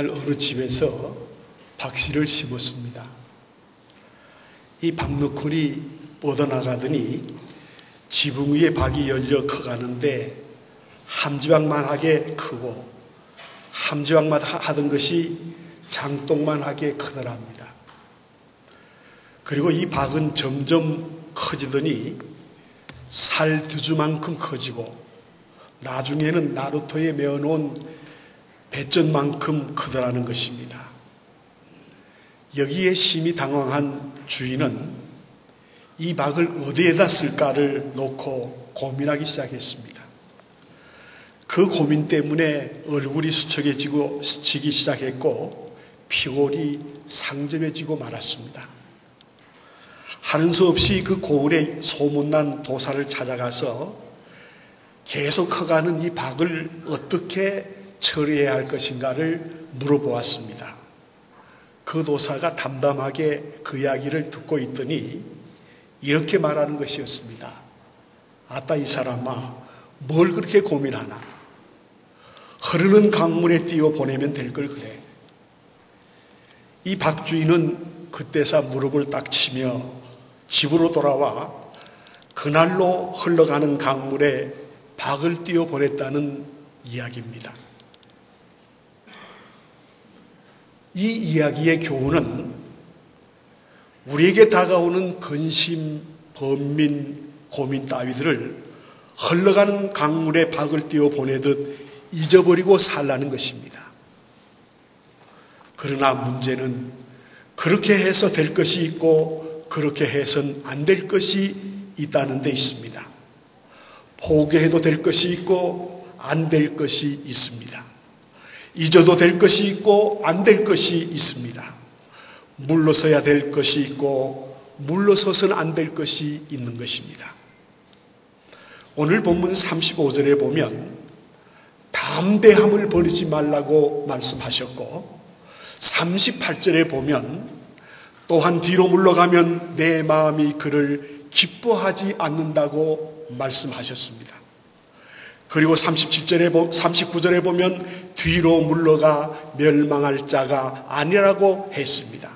그날 어느 집에서 박씨를 심었습니다. 이 박너클이 뻗어나가더니 지붕 위에 박이 열려 커가는데 함지박만하게 크고 함지박만 하던 것이 장독만하게 크더랍니다. 그리고 이 박은 점점 커지더니 살 두 주만큼 커지고 나중에는 나루토에 메어놓은 배전만큼 크더라는 것입니다. 여기에 심히 당황한 주인은 이 박을 어디에다 쓸까를 놓고 고민하기 시작했습니다. 그 고민 때문에 얼굴이 수척해지기 시작했고 피골이 상접해지고 말았습니다. 하는 수 없이 그 고을에 소문난 도사를 찾아가서 계속 커가는 이 박을 어떻게 처리해야 할 것인가를 물어보았습니다. 그 도사가 담담하게 그 이야기를 듣고 있더니 이렇게 말하는 것이었습니다. 아따 이 사람아, 뭘 그렇게 고민하나? 흐르는 강물에 띄워 보내면 될 걸 그래. 이 박주인은 그때서 무릎을 딱 치며 집으로 돌아와 그날로 흘러가는 강물에 박을 띄워 보냈다는 이야기입니다. 이 이야기의 교훈은 우리에게 다가오는 근심, 번민, 고민 따위들을 흘러가는 강물에 박을 띄워 보내듯 잊어버리고 살라는 것입니다. 그러나 문제는 그렇게 해서 될 것이 있고 그렇게 해서는 안 될 것이 있다는 데 있습니다. 포기해도 될 것이 있고 안 될 것이 있습니다. 잊어도 될 것이 있고 안 될 것이 있습니다. 물러서야 될 것이 있고 물러서서는 안 될 것이 있는 것입니다. 오늘 본문 35절에 보면 담대함을 버리지 말라고 말씀하셨고 38절에 보면 또한 뒤로 물러가면 내 마음이 그를 기뻐하지 않는다고 말씀하셨습니다. 그리고 39절에 보면 뒤로 물러가 멸망할 자가 아니라고 했습니다.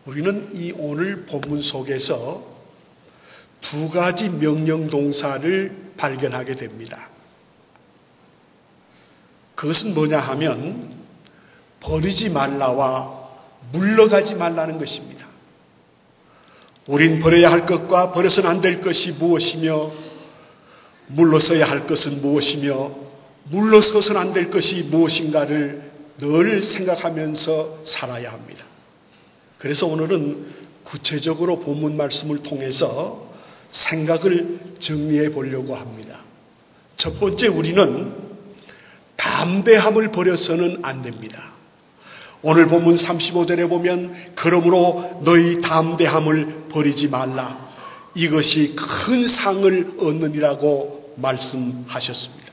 우리는 이 오늘 본문 속에서 두 가지 명령 동사를 발견하게 됩니다. 그것은 뭐냐 하면 버리지 말라와 물러가지 말라는 것입니다. 우린 버려야 할 것과 버려서는 안 될 것이 무엇이며 물러서야 할 것은 무엇이며 물러서서는 안 될 것이 무엇인가를 늘 생각하면서 살아야 합니다. 그래서 오늘은 구체적으로 본문 말씀을 통해서 생각을 정리해 보려고 합니다. 첫 번째, 우리는 담대함을 버려서는 안 됩니다. 오늘 본문 35절에 보면 그러므로 너희 담대함을 버리지 말라. 이것이 큰 상을 얻느니라고 말씀하셨습니다.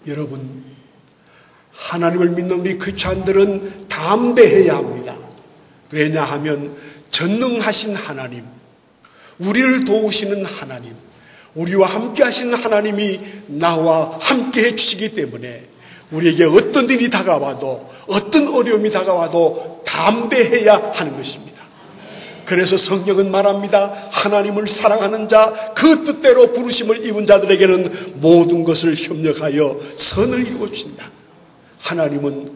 여러분, 하나님을 믿는 우리 크리스찬들은 담대해야 합니다. 왜냐하면 전능하신 하나님, 우리를 도우시는 하나님, 우리와 함께 하시는 하나님이 나와 함께 해주시기 때문에 우리에게 어떤 일이 다가와도 어떤 어려움이 다가와도 담대해야 하는 것입니다. 그래서 성경은 말합니다. 하나님을 사랑하는 자, 그 뜻대로 부르심을 입은 자들에게는 모든 것을 협력하여 선을 이루어주신다. 하나님은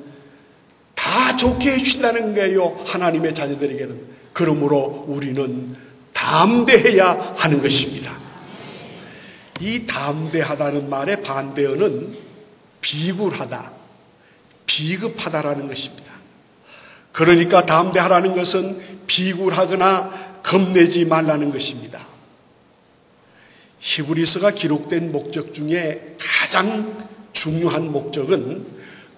다 좋게 해주신다는 거예요. 하나님의 자녀들에게는. 그러므로 우리는 담대해야 하는 것입니다. 이 담대하다는 말의 반대어는 비굴하다, 비급하다라는 것입니다. 그러니까 담대하라는 것은 비굴하거나 겁내지 말라는 것입니다. 히브리서가 기록된 목적 중에 가장 중요한 목적은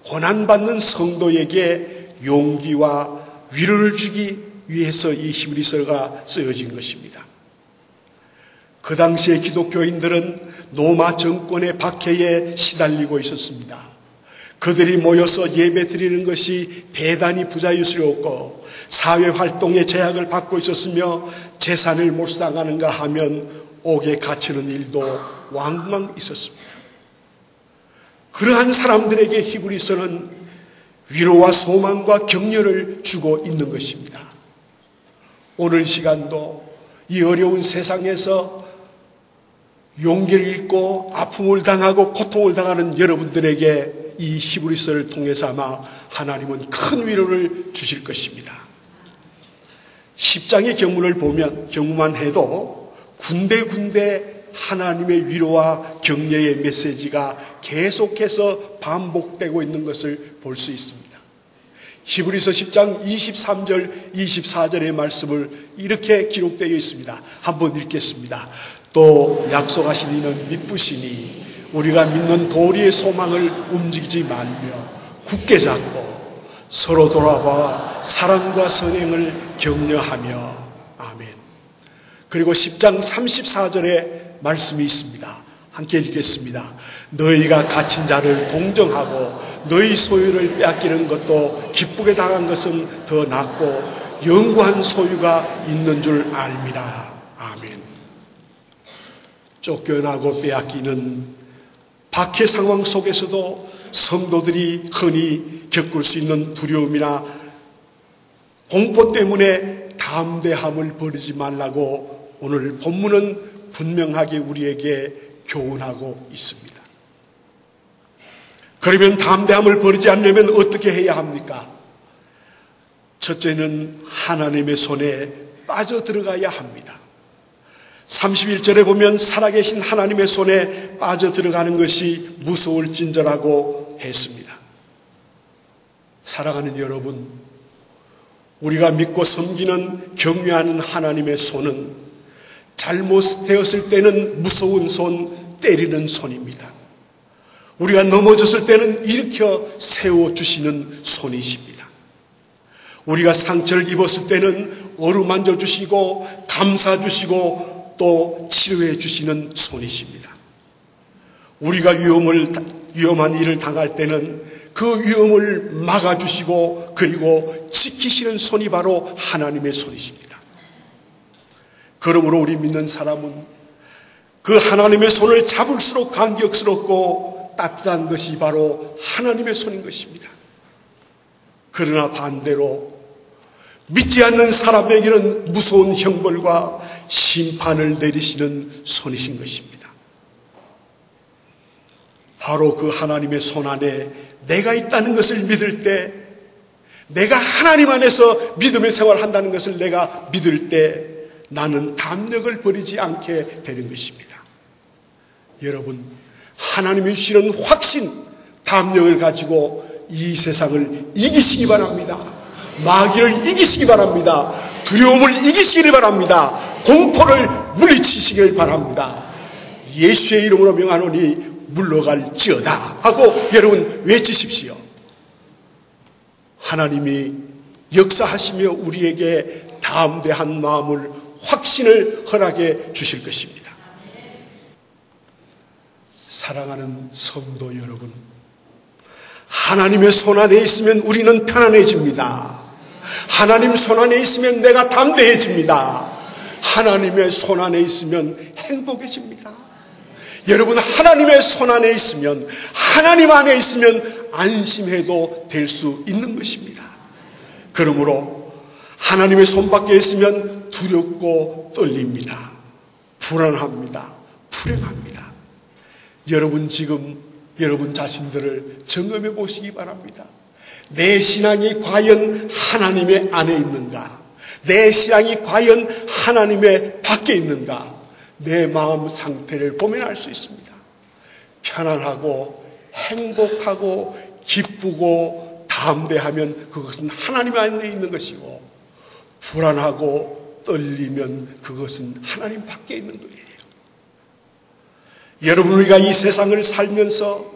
고난받는 성도에게 용기와 위로를 주기 위해서 이 히브리서가 쓰여진 것입니다. 그 당시에 기독교인들은 로마 정권의 박해에 시달리고 있었습니다. 그들이 모여서 예배 드리는 것이 대단히 부자유스러웠고 사회활동에 제약을 받고 있었으며 재산을 몰상하는가 하면 옥에 갇히는 일도 왕왕 있었습니다. 그러한 사람들에게 히브리서는 위로와 소망과 격려를 주고 있는 것입니다. 오늘 시간도 이 어려운 세상에서 용기를 잃고 아픔을 당하고 고통을 당하는 여러분들에게 이 히브리서를 통해서 아마 하나님은 큰 위로를 주실 것입니다. 10장의 경우만 해도 군데군데 하나님의 위로와 격려의 메시지가 계속해서 반복되고 있는 것을 볼 수 있습니다. 히브리서 10장 23절, 24절의 말씀을 이렇게 기록되어 있습니다. 한번 읽겠습니다. 또 약속하신 이는 미쁘시니 우리가 믿는 도리의 소망을 움직이지 말며 굳게 잡고 서로 돌아봐 사랑과 선행을 격려하며. 아멘. 그리고 10장 34절에 말씀이 있습니다. 함께 읽겠습니다. 너희가 갇힌 자를 동정하고 너희 소유를 빼앗기는 것도 기쁘게 당한 것은 더 낫고 영구한 소유가 있는 줄 알미라. 아멘. 쫓겨나고 빼앗기는 박해 상황 속에서도 성도들이 흔히 겪을 수 있는 두려움이나 공포 때문에 담대함을 버리지 말라고 오늘 본문은 분명하게 우리에게 교훈하고 있습니다. 그러면 담대함을 버리지 않으려면 어떻게 해야 합니까? 첫째는 하나님의 손에 빠져들어가야 합니다. 31절에 보면 살아계신 하나님의 손에 빠져들어가는 것이 무서울진저라고 했습니다. 사랑하는 여러분, 우리가 믿고 섬기는 경외하는 하나님의 손은 잘못되었을 때는 무서운 손, 때리는 손입니다. 우리가 넘어졌을 때는 일으켜 세워주시는 손이십니다. 우리가 상처를 입었을 때는 어루만져 주시고 감싸 주시고 또 치료해 주시는 손이십니다. 우리가 위험한 일을 당할 때는 그 위험을 막아주시고 그리고 지키시는 손이 바로 하나님의 손이십니다. 그러므로 우리 믿는 사람은 그 하나님의 손을 잡을수록 감격스럽고 따뜻한 것이 바로 하나님의 손인 것입니다. 그러나 반대로 믿지 않는 사람에게는 무서운 형벌과 심판을 내리시는 손이신 것입니다. 바로 그 하나님의 손 안에 내가 있다는 것을 믿을 때, 내가 하나님 안에서 믿음의 생활을 한다는 것을 내가 믿을 때 나는 담력을 버리지 않게 되는 것입니다. 여러분, 하나님이 주시는 확신, 담력을 가지고 이 세상을 이기시기 바랍니다. 마귀를 이기시기 바랍니다. 두려움을 이기시기를 바랍니다. 공포를 물리치시길 바랍니다. 예수의 이름으로 명하노니 물러갈지어다 하고 여러분 외치십시오. 하나님이 역사하시며 우리에게 담대한 마음을, 확신을 허락해 주실 것입니다. 사랑하는 성도 여러분, 하나님의 손 안에 있으면 우리는 편안해집니다. 하나님 손 안에 있으면 내가 담대해집니다. 하나님의 손 안에 있으면 행복해집니다. 여러분, 하나님의 손 안에 있으면, 하나님 안에 있으면 안심해도 될 수 있는 것입니다. 그러므로 하나님의 손 밖에 있으면 두렵고 떨립니다. 불안합니다. 불행합니다. 여러분, 지금 여러분 자신들을 점검해 보시기 바랍니다. 내 신앙이 과연 하나님의 안에 있는가? 내 신앙이 과연 하나님의 밖에 있는가? 내 마음 상태를 보면 알 수 있습니다. 편안하고 행복하고 기쁘고 담대하면 그것은 하나님 안에 있는 것이고, 불안하고 떨리면 그것은 하나님 밖에 있는 거예요. 여러분, 우리가 이 세상을 살면서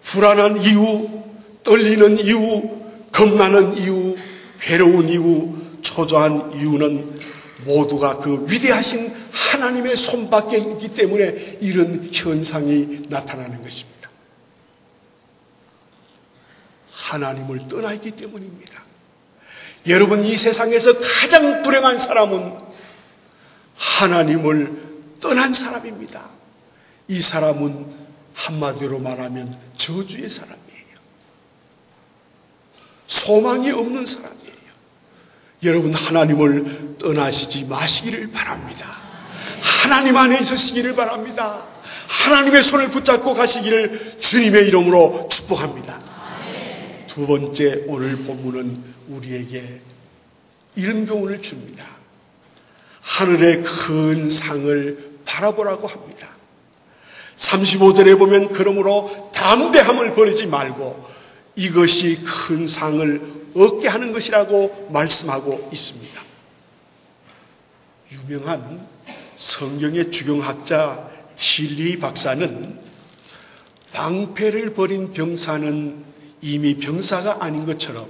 불안한 이유, 떨리는 이유, 겁나는 이유, 괴로운 이유, 초조한 이유는 모두가 그 위대하신 하나님의 손 밖에 있기 때문에 이런 현상이 나타나는 것입니다. 하나님을 떠나 있기 때문입니다. 여러분, 이 세상에서 가장 불행한 사람은 하나님을 떠난 사람입니다. 이 사람은 한마디로 말하면 저주의 사람이에요. 소망이 없는 사람이에요. 여러분, 하나님을 떠나시지 마시기를 바랍니다. 하나님 안에 있으시기를 바랍니다. 하나님의 손을 붙잡고 가시기를 주님의 이름으로 축복합니다. 두 번째, 오늘 본문은 우리에게 이런 교훈을 줍니다. 하늘의 큰 상을 바라보라고 합니다. 35절에 보면 그러므로 담대함을 버리지 말고 이것이 큰 상을 얻게 하는 것이라고 말씀하고 있습니다. 유명한 성경의 주경학자 틸리 박사는 방패를 버린 병사는 이미 병사가 아닌 것처럼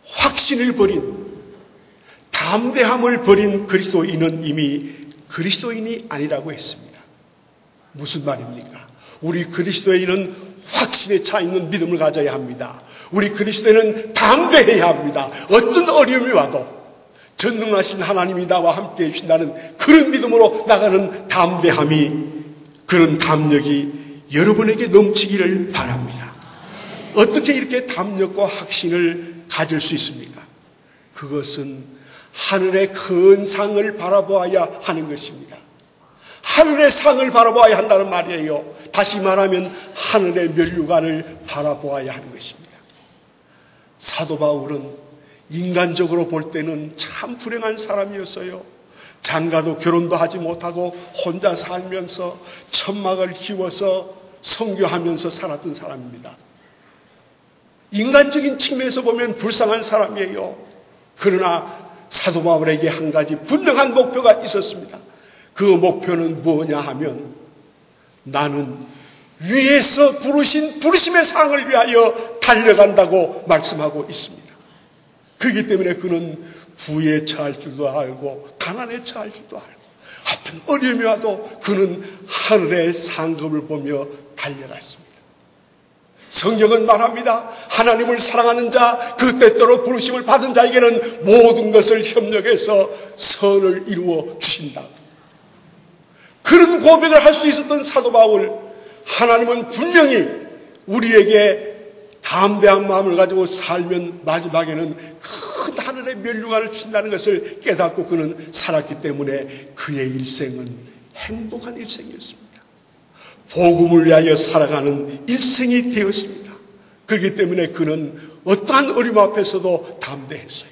확신을 버린, 담대함을 버린 그리스도인은 이미 그리스도인이 아니라고 했습니다. 무슨 말입니까? 우리 그리스도인은 확신에 차 있는 믿음을 가져야 합니다. 우리 그리스도인은 담대해야 합니다. 어떤 어려움이 와도 전능하신 하나님이 나와 함께 해주신다는 그런 믿음으로 나가는 담대함이, 그런 담력이 여러분에게 넘치기를 바랍니다. 어떻게 이렇게 담력과 확신을 가질 수 있습니까? 그것은 하늘의 큰 상을 바라보아야 하는 것입니다. 하늘의 상을 바라보아야 한다는 말이에요. 다시 말하면 하늘의 면류관을 바라보아야 하는 것입니다. 사도 바울은 인간적으로 볼 때는 참 불행한 사람이었어요. 장가도 결혼도 하지 못하고 혼자 살면서 천막을 키워서 선교하면서 살았던 사람입니다. 인간적인 측면에서 보면 불쌍한 사람이에요. 그러나 사도 바울에게 한 가지 분명한 목표가 있었습니다. 그 목표는 뭐냐 하면, 나는 위에서 부르신 부르심의 상을 위하여 달려간다고 말씀하고 있습니다. 그렇기 때문에 그는 부에 처할 줄도 알고 가난에 처할 줄도 알고 하여튼 어려움이 와도 그는 하늘의 상급을 보며 달려갔습니다. 성경은 말합니다. 하나님을 사랑하는 자, 그 때때로 부르심을 받은 자에게는 모든 것을 협력해서 선을 이루어 주신다. 그런 고백을 할 수 있었던 사도 바울, 하나님은 분명히 우리에게 담대한 마음을 가지고 살면 마지막에는 큰 하늘의 면류관을 주신다는 것을 깨닫고 그는 살았기 때문에 그의 일생은 행복한 일생이었습니다. 복음을 위하여 살아가는 일생이 되었습니다. 그렇기 때문에 그는 어떠한 어려움 앞에서도 담대했어요.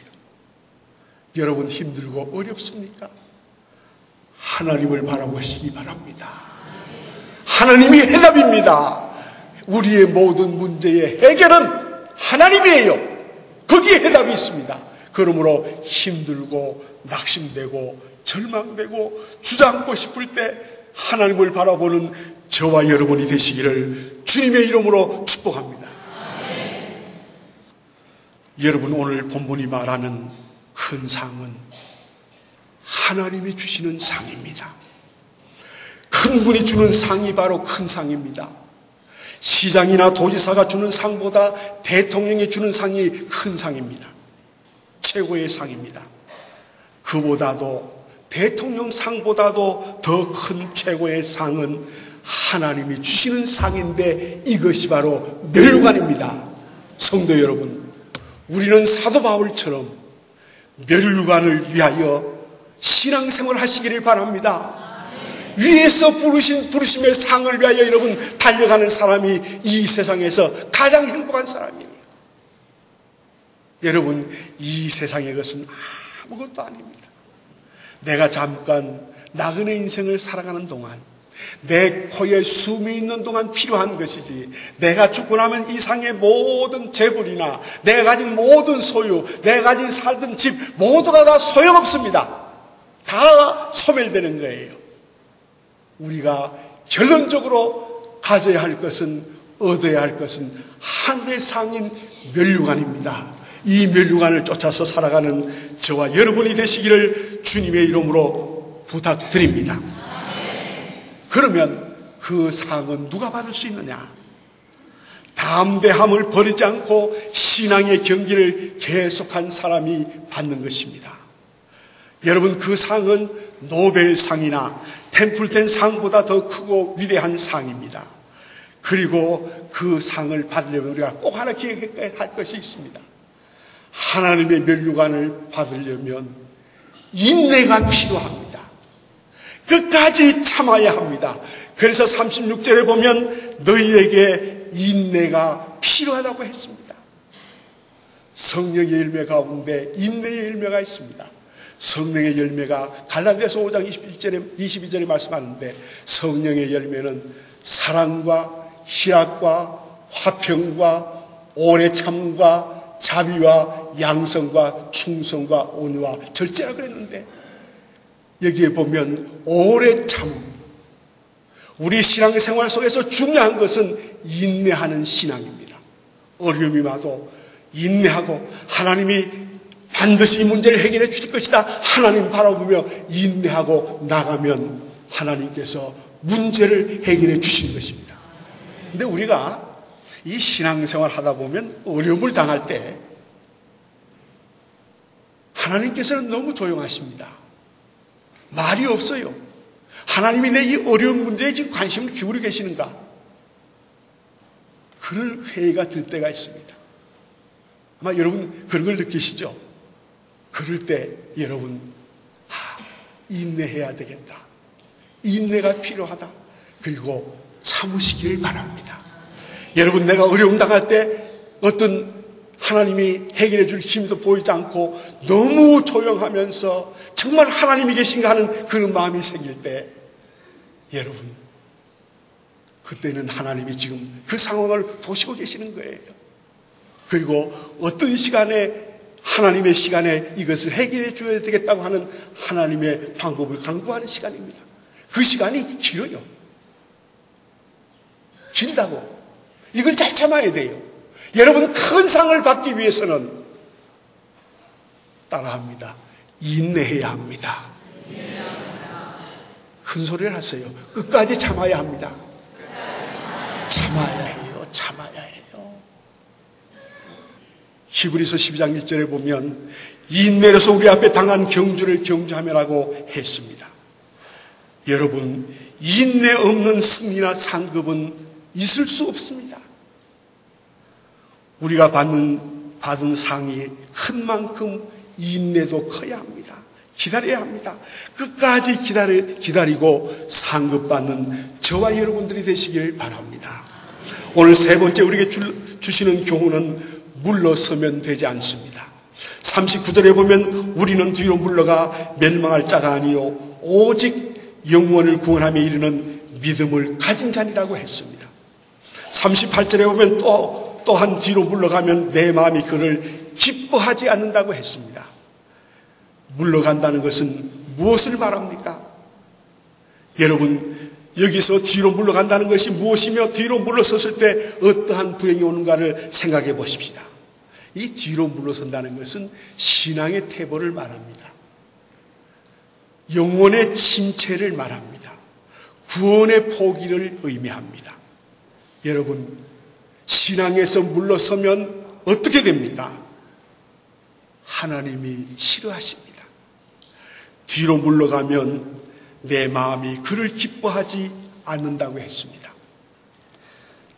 여러분, 힘들고 어렵습니까? 하나님을 바라보시기 바랍니다. 하나님이 해답입니다. 우리의 모든 문제의 해결은 하나님이에요. 거기에 해답이 있습니다. 그러므로 힘들고 낙심되고 절망되고 주저앉고 싶을 때 하나님을 바라보는 저와 여러분이 되시기를 주님의 이름으로 축복합니다. 여러분, 오늘 본문이 말하는 큰 상은 하나님이 주시는 상입니다. 큰 분이 주는 상이 바로 큰 상입니다. 시장이나 도지사가 주는 상보다 대통령이 주는 상이 큰 상입니다. 최고의 상입니다. 그보다도, 대통령 상보다도 더 큰 최고의 상은 하나님이 주시는 상인데 이것이 바로 면류관입니다. 성도 여러분, 우리는 사도 바울처럼 면류관을 위하여 신앙생활을 하시기를 바랍니다. 위에서 부르신 부르심의 상을 위하여 여러분 달려가는 사람이 이 세상에서 가장 행복한 사람이에요. 여러분, 이 세상의 것은 아무것도 아닙니다. 내가 잠깐 나그네 인생을 살아가는 동안, 내 코에 숨이 있는 동안 필요한 것이지, 내가 죽고 나면 이 상의 모든 재물이나 내가 가진 모든 소유, 내가 가진 살던 집 모두가 다 소용없습니다. 다 소멸되는 거예요. 우리가 결론적으로 가져야 할 것은, 얻어야 할 것은 하늘의 상인 면류관입니다. 이 면류관을 쫓아서 살아가는 저와 여러분이 되시기를 주님의 이름으로 부탁드립니다. 그러면 그 상은 누가 받을 수 있느냐? 담대함을 버리지 않고 신앙의 경기를 계속한 사람이 받는 것입니다. 여러분, 그 상은 노벨상이나 템플텐 상보다 더 크고 위대한 상입니다. 그리고 그 상을 받으려면 우리가 꼭 하나 기억해야 할 것이 있습니다. 하나님의 면류관을 받으려면 인내가 필요합니다. 끝까지 참아야 합니다. 그래서 36절에 보면 너희에게 인내가 필요하다고 했습니다. 성령의 열매 가운데 인내의 열매가 있습니다. 성령의 열매가 갈라디아서 5장 22절에 말씀하는데, 성령의 열매는 사랑과 희락과 화평과 오래 참과 자비와 양성과 충성과 온유와 절제라 그랬는데, 여기에 보면 오래 참, 우리 신앙생활 속에서 중요한 것은 인내하는 신앙입니다. 어려움이 와도 인내하고 하나님이 반드시 이 문제를 해결해 주실 것이다 하나님 바라보며 인내하고 나가면 하나님께서 문제를 해결해 주시는 것입니다. 근데 우리가 이 신앙생활 하다 보면 어려움을 당할 때 하나님께서는 너무 조용하십니다. 말이 없어요. 하나님이 내 이 어려운 문제에 지금 관심을 기울이고 계시는가? 그럴 회의가 들 때가 있습니다. 아마 여러분 그런 걸 느끼시죠? 그럴 때 여러분, 인내해야 되겠다. 인내가 필요하다. 그리고 참으시기를 바랍니다. 여러분, 내가 어려움 당할 때 어떤 하나님이 해결해 줄 힘도 보이지 않고 너무 조용하면서 정말 하나님이 계신가 하는 그런 마음이 생길 때, 여러분, 그때는 하나님이 지금 그 상황을 보시고 계시는 거예요. 그리고 어떤 시간에, 하나님의 시간에 이것을 해결해 줘야 되겠다고 하는 하나님의 방법을 강구하는 시간입니다. 그 시간이 길어요. 길다고. 이걸 잘 참아야 돼요. 여러분, 큰 상을 받기 위해서는 따라합니다. 인내해야 합니다. 큰 소리를 하세요. 끝까지 참아야 합니다. 참아야 해요. 참아야 해요. 히브리서 12장 1절에 보면 인내로서 우리 앞에 당한 경주를 경주하며라고 했습니다. 여러분, 인내 없는 승리나 상급은 있을 수 없습니다. 우리가 받은 상이 큰 만큼 인내도 커야 합니다. 기다려야 합니다. 끝까지 기다리고 상급받는 저와 여러분들이 되시길 바랍니다. 오늘 세 번째 우리에게 주시는 교훈은 물러서면 되지 않습니다. 39절에 보면 우리는 뒤로 물러가 멸망할 자가 아니요 오직 영원을 구원하며 이르는 믿음을 가진 자니라고 했습니다. 38절에 보면 또한 뒤로 물러가면 내 마음이 그를 기뻐하지 않는다고 했습니다. 물러간다는 것은 무엇을 말합니까? 여러분, 여기서 뒤로 물러간다는 것이 무엇이며 뒤로 물러섰을 때 어떠한 불행이 오는가를 생각해 보십시다. 이 뒤로 물러선다는 것은 신앙의 태보를 말합니다. 영혼의 침체를 말합니다. 구원의 포기를 의미합니다. 여러분, 신앙에서 물러서면 어떻게 됩니까? 하나님이 싫어하십니다. 뒤로 물러가면 내 마음이 그를 기뻐하지 않는다고 했습니다.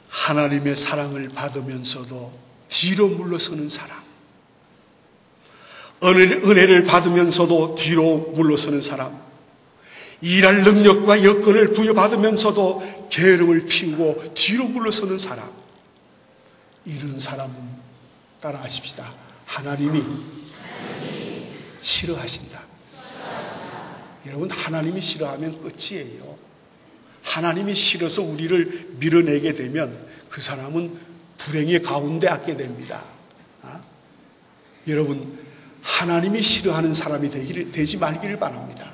하나님의 사랑을 받으면서도 뒤로 물러서는 사람, 은혜를 받으면서도 뒤로 물러서는 사람, 일할 능력과 여건을 부여받으면서도 게으름을 피우고 뒤로 물러서는 사람, 이런 사람은 따라하십시다. 하나님이 싫어하신다. 여러분, 하나님이 싫어하면 끝이에요. 하나님이 싫어서 우리를 밀어내게 되면 그 사람은 불행의 가운데 앉게 됩니다. 여러분, 하나님이 싫어하는 사람이 되지 말기를 바랍니다.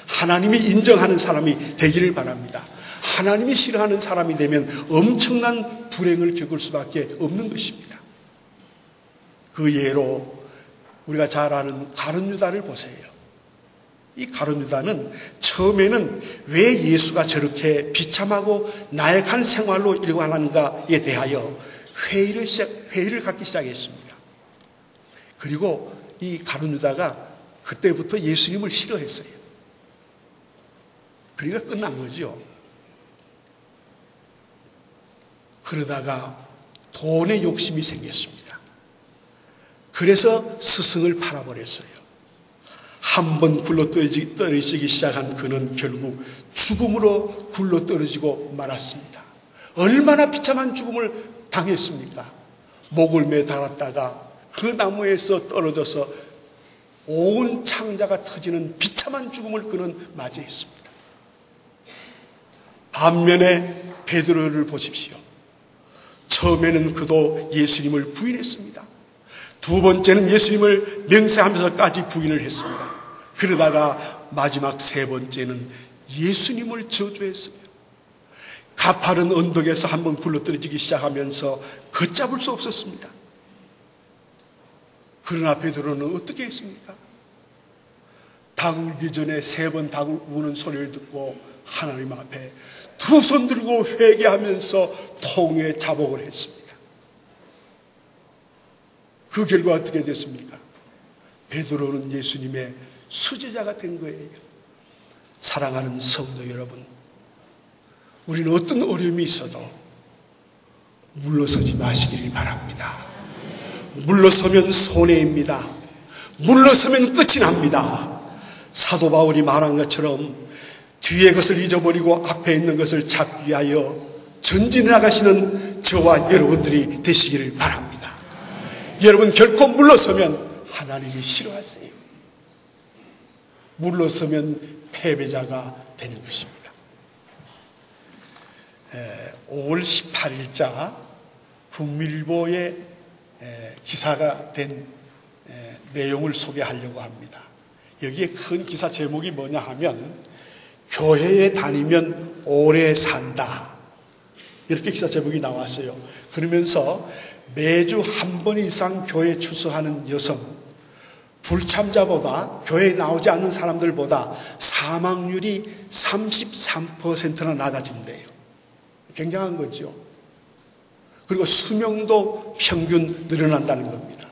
하나님이 인정하는 사람이 되기를 바랍니다. 하나님이 싫어하는 사람이 되면 엄청난 불행을 겪을 수밖에 없는 것입니다. 그 예로 우리가 잘 아는 가룟 유다를 보세요. 이 가룟 유다는 처음에는 왜 예수가 저렇게 비참하고 나약한 생활로 일관하는가에 대하여 회의를 갖기 시작했습니다. 그리고 이 가룟 유다가 그때부터 예수님을 싫어했어요. 그러니까 끝난 거죠. 그러다가 돈에 욕심이 생겼습니다. 그래서 스승을 팔아버렸어요. 한번 굴러떨어지기 시작한 그는 결국 죽음으로 굴러떨어지고 말았습니다. 얼마나 비참한 죽음을 당했습니까? 목을 매달았다가 그 나무에서 떨어져서 온 창자가 터지는 비참한 죽음을 그는 맞이했습니다. 반면에 베드로를 보십시오. 처음에는 그도 예수님을 부인했습니다. 두 번째는 예수님을 맹세하면서까지 부인을 했습니다. 그러다가 마지막 세 번째는 예수님을 저주했어요. 가파른 언덕에서 한번 굴러떨어지기 시작하면서 걷잡을 수 없었습니다. 그러나 베드로는 어떻게 했습니까? 닭 울기 전에 세 번 닭 우는 소리를 듣고 하나님 앞에 두 손 들고 회개하면서 통에 자복을 했습니다. 그 결과 어떻게 됐습니까? 베드로는 예수님의 수제자가 된 거예요. 사랑하는 성도 여러분, 우리는 어떤 어려움이 있어도 물러서지 마시기를 바랍니다. 물러서면 손해입니다. 물러서면 끝이 납니다. 사도 바울이 말한 것처럼 뒤의 것을 잊어버리고 앞에 있는 것을 찾기 위하여 전진해 나가시는 저와 여러분들이 되시기를 바랍니다. 여러분, 결코 물러서면 하나님이 싫어하세요. 물러서면 패배자가 되는 것입니다. 5월 18일자 국민일보에 기사가 된 내용을 소개하려고 합니다. 여기에 큰 기사 제목이 뭐냐 하면 교회에 다니면 오래 산다, 이렇게 기사 제목이 나왔어요. 그러면서 매주 한 번 이상 교회에 출석하는 여성, 불참자보다 교회에 나오지 않는 사람들보다 사망률이 33%나 낮아진대요. 굉장한 거죠. 그리고 수명도 평균 늘어난다는 겁니다.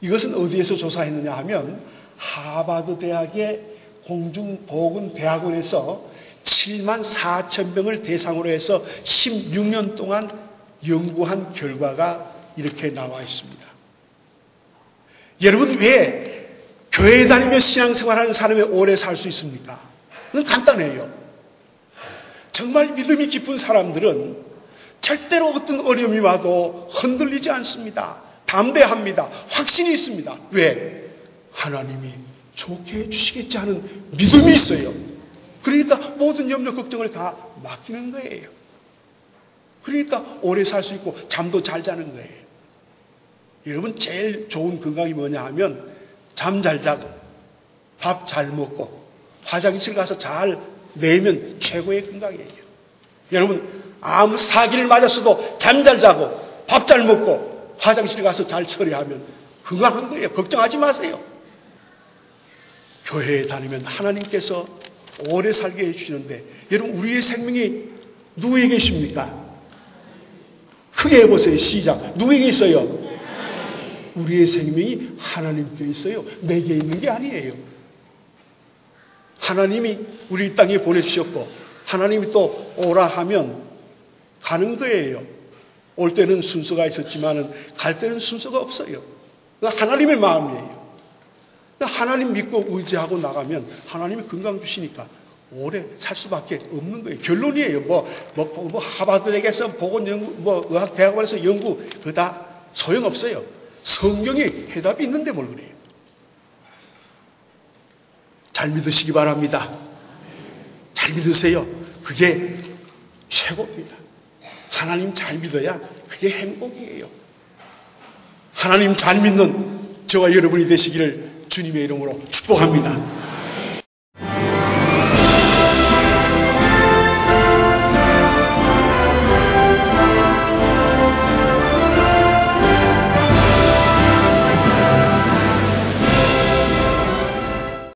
이것은 어디에서 조사했느냐 하면 하버드 대학의 공중보건대학원에서 7만 4천 명을 대상으로 해서 16년 동안 연구한 결과가 이렇게 나와 있습니다. 여러분, 왜 교회에 다니며 신앙생활하는 사람이 오래 살 수 있습니까? 그건 간단해요. 정말 믿음이 깊은 사람들은 절대로 어떤 어려움이 와도 흔들리지 않습니다. 담대합니다. 확신이 있습니다. 왜? 하나님이 좋게 해주시겠지 하는 믿음이 있어요. 그러니까 모든 염려 걱정을 다 맡기는 거예요. 그러니까 오래 살 수 있고 잠도 잘 자는 거예요. 여러분, 제일 좋은 건강이 뭐냐 하면 잠 잘 자고 밥 잘 먹고 화장실 가서 잘 내면 최고의 건강이에요. 여러분, 아무 사기를 맞았어도 잠 잘 자고 밥 잘 먹고 화장실 가서 잘 처리하면 건강한 거예요. 걱정하지 마세요. 교회에 다니면 하나님께서 오래 살게 해주시는데, 여러분, 우리의 생명이 누구에게 계십니까? 크게 해보세요. 시작. 누구에게 있어요? 우리의 생명이 하나님께 있어요. 내게 있는 게 아니에요. 하나님이 우리 이 땅에 보내주셨고 하나님이 또 오라 하면 가는 거예요. 올 때는 순서가 있었지만 갈 때는 순서가 없어요. 하나님의 마음이에요. 하나님 믿고 의지하고 나가면 하나님이 건강 주시니까 오래 살 수밖에 없는 거예요. 결론이에요. 하버드대학에서 보건연구, 의학대학원에서 연구, 그거 다 소용없어요. 성경에 해답이 있는데 뭘 그래요. 잘 믿으시기 바랍니다. 잘 믿으세요. 그게 최고입니다. 하나님 잘 믿어야 그게 행복이에요. 하나님 잘 믿는 저와 여러분이 되시기를 주님의 이름으로 축복합니다.